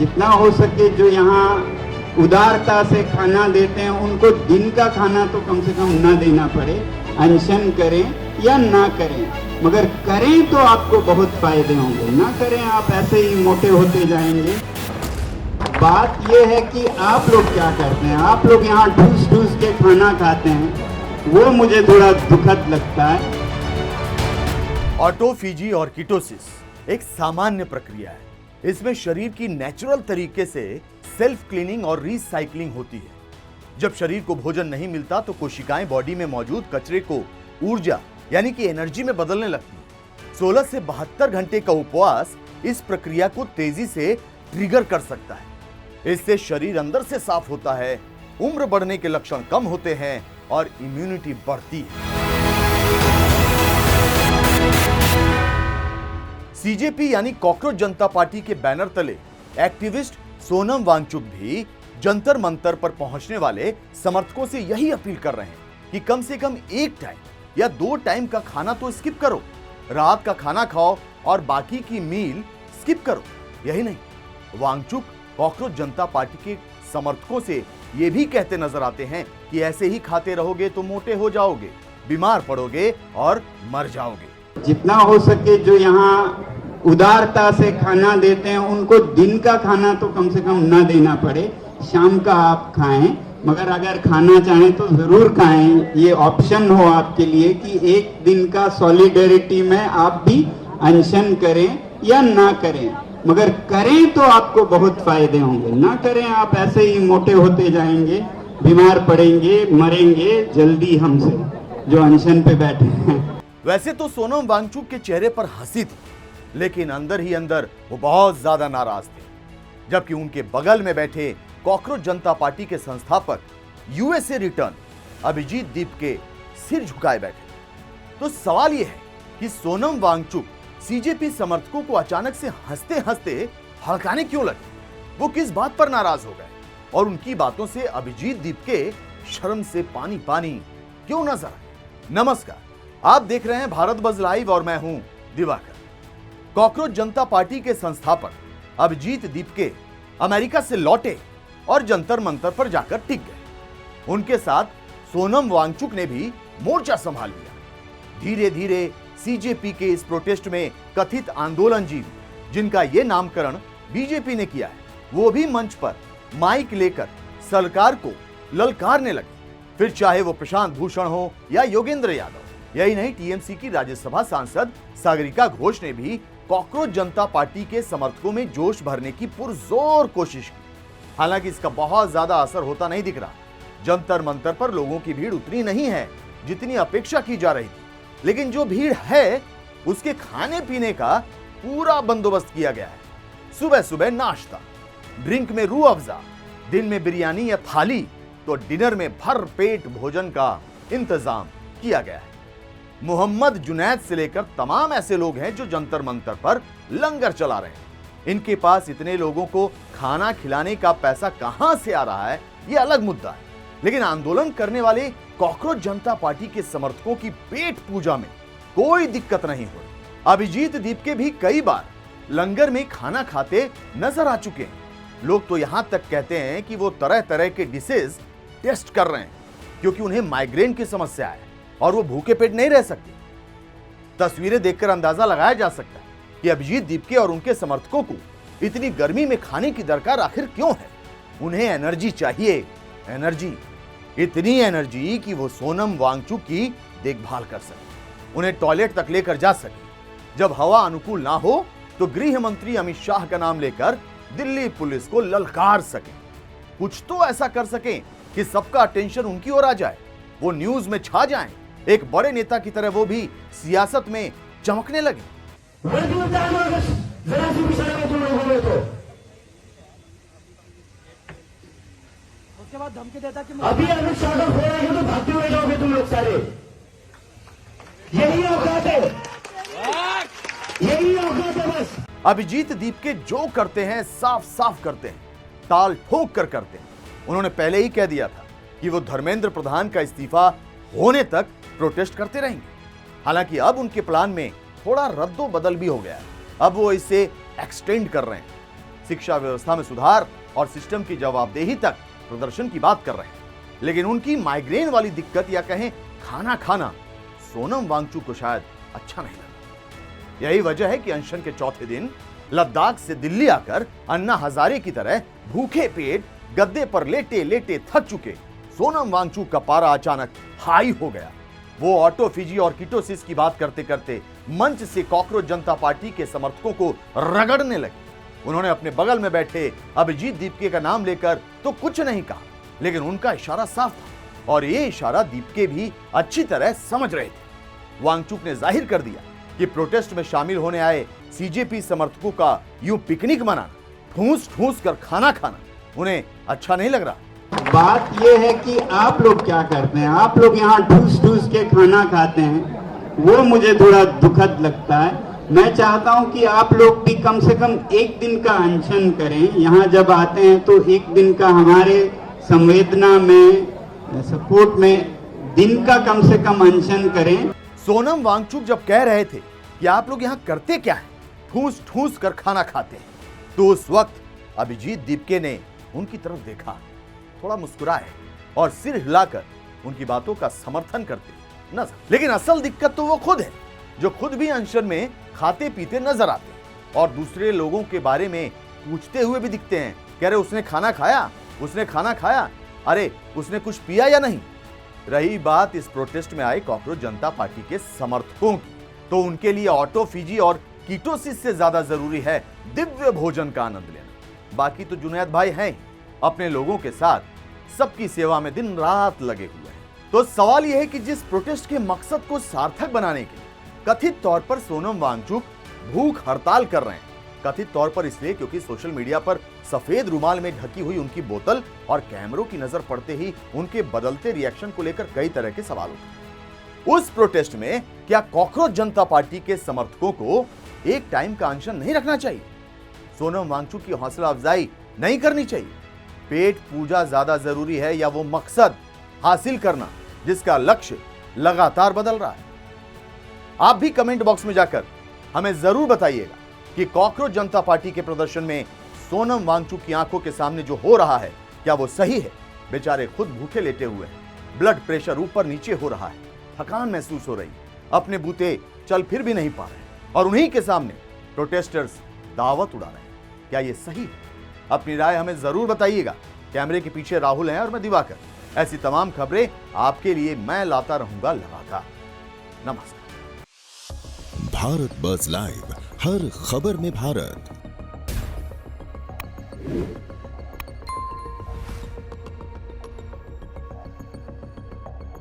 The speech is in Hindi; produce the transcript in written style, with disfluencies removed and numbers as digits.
जितना हो सके जो यहाँ उदारता से खाना देते हैं उनको दिन का खाना तो कम से कम न देना पड़े, अनशन करें या ना करें, मगर करें तो आपको बहुत फायदे होंगे, ना करें आप ऐसे ही मोटे होते जाएंगे। बात यह है कि आप लोग क्या करते हैं, आप लोग यहाँ ठूस ठूस के खाना खाते हैं, वो मुझे थोड़ा दुखद लगता है। ऑटोफेजी और कीटोसिस एक सामान्य प्रक्रिया है। इसमें शरीर की नेचुरल तरीके से सेल्फ क्लीनिंग और रिसाइकलिंग होती है। जब शरीर को भोजन नहीं मिलता तो कोशिकाएं बॉडी में मौजूद कचरे को ऊर्जा यानी कि एनर्जी में बदलने लगती हैं। 16 से 72 घंटे का उपवास इस प्रक्रिया को तेजी से ट्रिगर कर सकता है। इससे शरीर अंदर से साफ होता है, उम्र बढ़ने के लक्षण कम होते हैं और इम्यूनिटी बढ़ती है। सीजेपी यानी कॉकरोच जनता पार्टी के बैनर तले एक्टिविस्ट सोनम वांगचुक भी जंतर मंतर पर पहुंचने वाले समर्थकों से यही अपील कर रहे हैं कि कम से कम एक टाइम या 2 टाइम का खाना तो स्किप करो, रात का खाना खाओ और बाकी की मील स्किप करो। यही नहीं, वांगचुक कॉकरोच जनता पार्टी के समर्थकों से ये भी कहते नजर आते हैं कि ऐसे ही खाते रहोगे तो मोटे हो जाओगे, बीमार पड़ोगे और मर जाओगे। जितना हो सके जो यहाँ उदारता से खाना देते हैं उनको दिन का खाना तो कम से कम न देना पड़े, शाम का आप खाएं, मगर अगर खाना चाहें तो जरूर खाएं। ये ऑप्शन हो आपके लिए कि एक दिन का सॉलिडेरिटी में आप भी अनशन करें या ना करें, मगर करें तो आपको बहुत फायदे होंगे, ना करें आप ऐसे ही मोटे होते जाएंगे, बीमार पड़ेंगे, मरेंगे जल्दी हमसे जो अनशन पे बैठे हैं। वैसे तो सोनम वांगचुक के चेहरे पर हंसी थी, लेकिन अंदर ही अंदर वो बहुत ज्यादा नाराज थे। जबकि उनके बगल में बैठे कॉकरोच जनता पार्टी के संस्थापक यूएसए रिटर्न अभिजीत दीप के सिर झुकाए बैठे। तो सवाल यह है कि सोनम वांगचुक सीजेपी समर्थकों को अचानक से हंसते हंसते हड़काने क्यों लगे, वो किस बात पर नाराज हो गए और उनकी बातों से अभिजीत दीप के शर्म से पानी पानी क्यों नजर आए। नमस्कार, आप देख रहे हैं भारत बज़ लाइव और मैं हूं दिवाकर। कॉकरोच जनता पार्टी के संस्थापक अभिजीत दीपके अमेरिका से लौटे और जंतर मंतर पर जाकर टिक गए। उनके साथ सोनम वांगचुक ने भी मोर्चा संभाल लिया। धीरे धीरे सीजेपी के इस प्रोटेस्ट में कथित आंदोलनजीवी, जिनका यह नामकरण बीजेपी ने किया है, वो भी मंच पर माइक लेकर सरकार को ललकारने लगे। फिर चाहे वो प्रशांत भूषण हो या योगेंद्र यादव। यही नहीं, टीएमसी की राज्यसभा सांसद सागरिका घोष ने भी कॉकरोच जनता पार्टी के समर्थकों में जोश भरने की पुरजोर कोशिश की। हालांकि इसका बहुत ज्यादा असर होता नहीं दिख रहा। जंतर मंतर पर लोगों की भीड़ उतनी नहीं है जितनी अपेक्षा की जा रही थी, लेकिन जो भीड़ है उसके खाने पीने का पूरा बंदोबस्त किया गया है। सुबह सुबह नाश्ता, ड्रिंक में रूह अफ़ज़ा, दिन में बिरयानी या थाली, तो डिनर में भर पेट भोजन का इंतजाम किया गया है। मोहम्मद जुनैद से लेकर तमाम ऐसे लोग हैं जो जंतर मंतर पर लंगर चला रहे हैं। इनके पास इतने लोगों को खाना खिलाने का पैसा कहां से आ रहा है, यह अलग मुद्दा है। लेकिन आंदोलन करने वाले कॉकरोच जनता पार्टी के समर्थकों की पेट पूजा में कोई दिक्कत नहीं हो रही। अभिजीत दीपके भी कई बार लंगर में खाना खाते नजर आ चुके हैं। लोग तो यहां तक कहते हैं कि वो तरह तरह के डिशेज टेस्ट कर रहे हैं, क्योंकि उन्हें माइग्रेन की समस्या है और वो भूखे पेट नहीं रह सकते। तस्वीरें देखकर अंदाजा लगाया जा सकता है कि अभिजीत दीपके और उनके समर्थकों को इतनी गर्मी में खाने की दरकार आखिर क्यों है। उन्हें एनर्जी चाहिए, एनर्जी, इतनी एनर्जी कि वो सोनम वांगचुक की देखभाल कर सके, उन्हें टॉयलेट तक लेकर जा सके। जब हवा अनुकूल ना हो तो गृह मंत्री अमित शाह का नाम लेकर दिल्ली पुलिस को ललकार सके। कुछ तो ऐसा कर सके कि सबका अटेंशन उनकी ओर आ जाए, वो न्यूज में छा जाएं, एक बड़े नेता की तरह वो भी सियासत में चमकने लगे। उसके बाद धमकी देता कि अभी अमित शाह हो रहे हैं तो भागते हुए जाओगे तुम लोग सारे। यही औकात है, यही औकात है बस। अभिजीत दीपके जो करते हैं साफ साफ करते हैं, ताल ठोक कर करते हैं। उन्होंने पहले ही कह दिया था कि वो धर्मेंद्र प्रधान का इस्तीफा होने तक प्रोटेस्ट करते रहेंगे। हालांकि अब उनके प्लान में थोड़ा रद्दो बदल भी हो गया है। अब वो इसे एक्सटेंड कर रहे हैं। शिक्षा व्यवस्था में सुधार और सिस्टम की जवाबदेही तक प्रदर्शन की बात कर रहे हैं। लेकिन उनकी माइग्रेन वाली दिक्कत या कहें खाना खाना सोनम वांगचुक को शायद अच्छा नहीं लगा। यही वजह है कि अनशन के चौथे दिन लद्दाख से दिल्ली आकर अन्ना हजारे की तरह भूखे पेट गद्दे पर लेटे लेटे थक चुके सोनम वांगचुक का पारा अचानक हाई हो गया। वो ऑटोफिजी और कीटोसिस की बात करते करते मंच से कॉकरोच जनता पार्टी के समर्थकों को रगड़ने लगे। उन्होंने अपने बगल में बैठे अभिजीत दीपके का नाम लेकर तो कुछ नहीं कहा, लेकिन उनका इशारा साफ था और ये इशारा दीपके भी अच्छी तरह समझ रहे थे। वांगचुक ने जाहिर कर दिया कि प्रोटेस्ट में शामिल होने आए सीजेपी समर्थकों का यूं पिकनिक मनाना, ठूस ठूस कर खाना खाना उन्हें अच्छा नहीं लग रहा। बात यह है कि आप लोग क्या करते हैं, आप लोग यहाँ ठूस ठूस के खाना खाते हैं, वो मुझे थोड़ा दुखद लगता है। मैं चाहता हूं कि आप लोग भी कम से कम एक दिन का अनशन करें। यहाँ जब आते हैं तो एक दिन का हमारे संवेदना में सपोर्ट में दिन का कम से कम अनशन करें। सोनम वांगचुक जब कह रहे थे कि आप लोग यहाँ करते क्या है, ठूस ठूस कर खाना खाते हैं, तो उस वक्त अभिजीत दीपके ने उनकी तरफ देखा, थोड़ा मुस्कुराए और सिर हिलाकर उनकी बातों का समर्थन करते नजर। लेकिन असल दिक्कत तो वो खुद है, जो खुद भी अनशन में खाते पीते नजर आते और दूसरे लोगों के बारे में पूछते हुए भी दिखते हैं। कह रहे उसने खाना खाया, उसने खाना खाया, अरे उसने कुछ पिया या नहीं। रही बात इस प्रोटेस्ट में आए कॉकरोच जनता पार्टी के समर्थकों की, तो उनके लिए ऑटोफिजी और कीटोसिस से ज्यादा जरूरी है दिव्य भोजन का आनंद लेना। बाकी तो जुनैद भाई हैं, अपने लोगों के साथ सबकी सेवा में दिन रात लगे हुए हैं। तो सवाल यह है कि जिस प्रोटेस्ट के मकसद को सार्थक बनाने के लिए कथित तौर पर सोनम वांगचुक भूख हड़ताल कर रहे हैं, कथित तौर पर इसलिए क्योंकि सोशल मीडिया पर सफेद रुमाल में ढकी हुई उनकी बोतल और कैमरों की नजर पड़ते ही उनके बदलते रिएक्शन को लेकर कई तरह के सवाल उठे। उस प्रोटेस्ट में क्या कॉकरोच जनता पार्टी के समर्थकों को एक टाइम का अनशन नहीं रखना चाहिए? सोनम वांगचुक की हौसला अफजाई नहीं करनी चाहिए? पेट पूजा ज्यादा जरूरी है या वो मकसद हासिल करना जिसका लक्ष्य लगातार बदल रहा है? आप भी कमेंट बॉक्स में जाकर हमें जरूर बताइएगा कि कॉकरोच जनता पार्टी के प्रदर्शन में सोनम वांगचुक की आंखों के सामने जो हो रहा है क्या वो सही है? बेचारे खुद भूखे लेटे हुए हैं, ब्लड प्रेशर ऊपर नीचे हो रहा है, थकान महसूस हो रही, अपने बूते चल फिर भी नहीं पा रहे और उन्हीं के सामने प्रोटेस्टर्स दावत उड़ा रहे हैं। क्या ये सही है? अपनी राय हमें जरूर बताइएगा। कैमरे के पीछे राहुल हैं और मैं दिवाकर। ऐसी तमाम खबरें आपके लिए मैं लाता रहूंगा लगातार। नमस्कार। भारत बज़ लाइव, हर खबर में भारत।